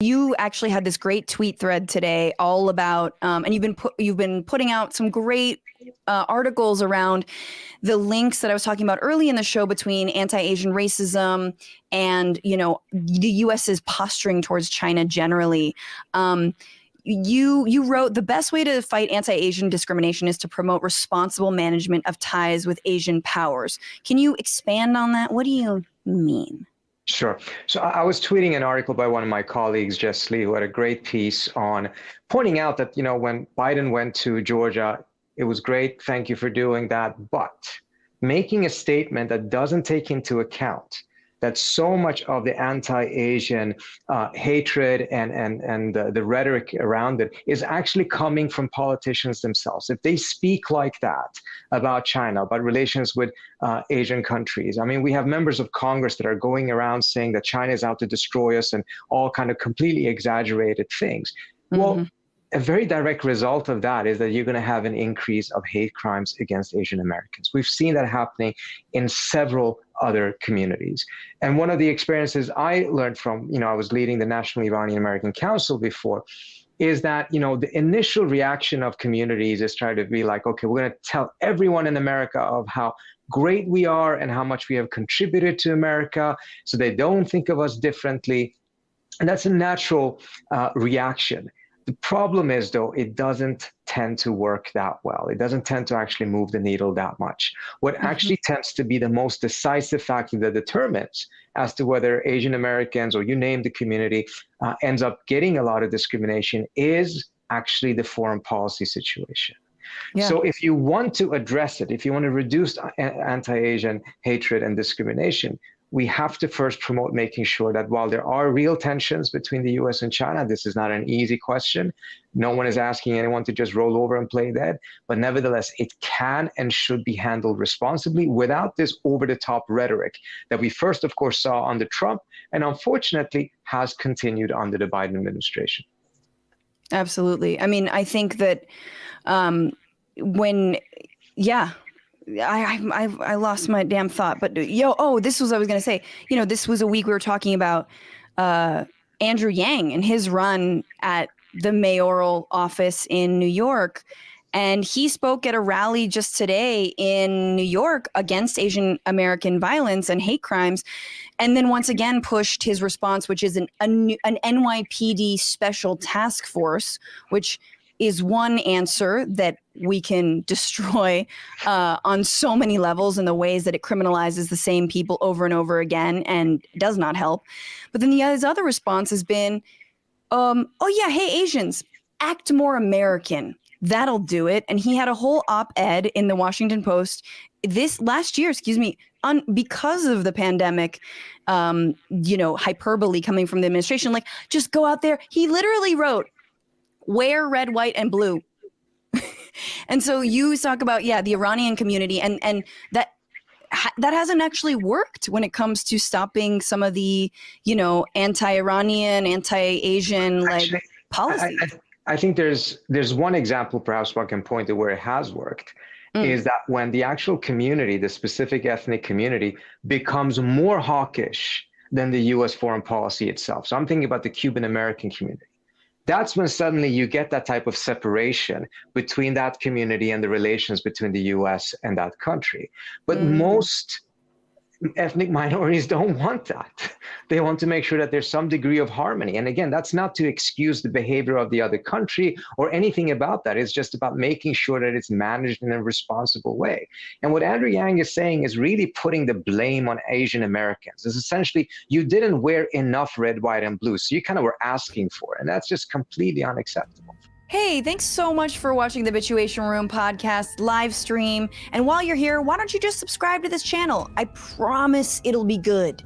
You actually had this great tweet thread today all about, and you've been putting out some great articles around the links that I was talking about early in the show between anti-Asian racism and, the US's posturing towards China generally. You wrote, the best way to fight anti-Asian discrimination is to promote responsible management of ties with Asian powers. Can you expand on that? What do you mean? Sure. So I was tweeting an article by one of my colleagues, Jess Lee, who had a great piece on pointing out that, when Biden went to Georgia, it was great. Thank you for doing that. But making a statement that doesn't take into account that so much of the anti-Asian hatred and the rhetoric around it is actually coming from politicians themselves. If they speak like that about China, about relations with Asian countries, I mean, we have members of Congress that are going around saying that China is out to destroy us and all kind of completely exaggerated things. Mm-hmm. Well, a very direct result of that is that you're going to have an increase of hate crimes against Asian Americans. We've seen that happening in several other communities. And one of the experiences I learned from, I was leading the National Iranian American Council before, is that, the initial reaction of communities is trying to be like, okay, we're going to tell everyone in America of how great we are and how much we have contributed to America so they don't think of us differently. And that's a natural reaction. The problem is, though, it doesn't tend to work that well. It doesn't tend to actually move the needle that much. What actually tends to be the most decisive factor that determines as to whether Asian Americans, or you name the community, ends up getting a lot of discrimination is actually the foreign policy situation. Yeah. So if you want to address it, if you want to reduce anti-Asian hatred and discrimination, we have to first promote making sure that while there are real tensions between the US and China, this is not an easy question. No one is asking anyone to just roll over and play dead, but nevertheless, it can and should be handled responsibly without this over-the-top rhetoric that we first, of course, saw under Trump and unfortunately has continued under the Biden administration. Absolutely. I mean, I think that I lost my damn thought, but this was what I was going to say. This was a week we were talking about Andrew Yang and his run at the mayoral office in New York. And he spoke at a rally just today in New York against Asian American violence and hate crimes. And then once again pushed his response, which is an NYPD special task force, which is one answer that we can destroy on so many levels in the ways that it criminalizes the same people over and over again and does not help. But then his other response has been, hey, Asians, act more American. That'll do it. And he had a whole op-ed in the Washington Post last year, because of the pandemic, hyperbole coming from the administration, like, just go out there. He literally wrote, wear red, white, and blue. And so you talk about, the Iranian community and that hasn't actually worked when it comes to stopping some of the, anti-Iranian, anti-Asian policy. I think there's one example perhaps one can point to where it has worked is that when the actual community, the specific ethnic community, becomes more hawkish than the US foreign policy itself. So I'm thinking about the Cuban American community. That's when suddenly you get that type of separation between that community and the relations between the US and that country. But most ethnic minorities don't want that. They want to make sure that there's some degree of harmony. And again, that's not to excuse the behavior of the other country or anything about that. It's just about making sure that it's managed in a responsible way. And what Andrew Yang is saying is really putting the blame on Asian Americans. It's essentially, you didn't wear enough red, white, and blue, so you kind of were asking for it. And that's just completely unacceptable. Hey, thanks so much for watching the Bitchuation Room podcast live stream. And while you're here, why don't you just subscribe to this channel? I promise it'll be good.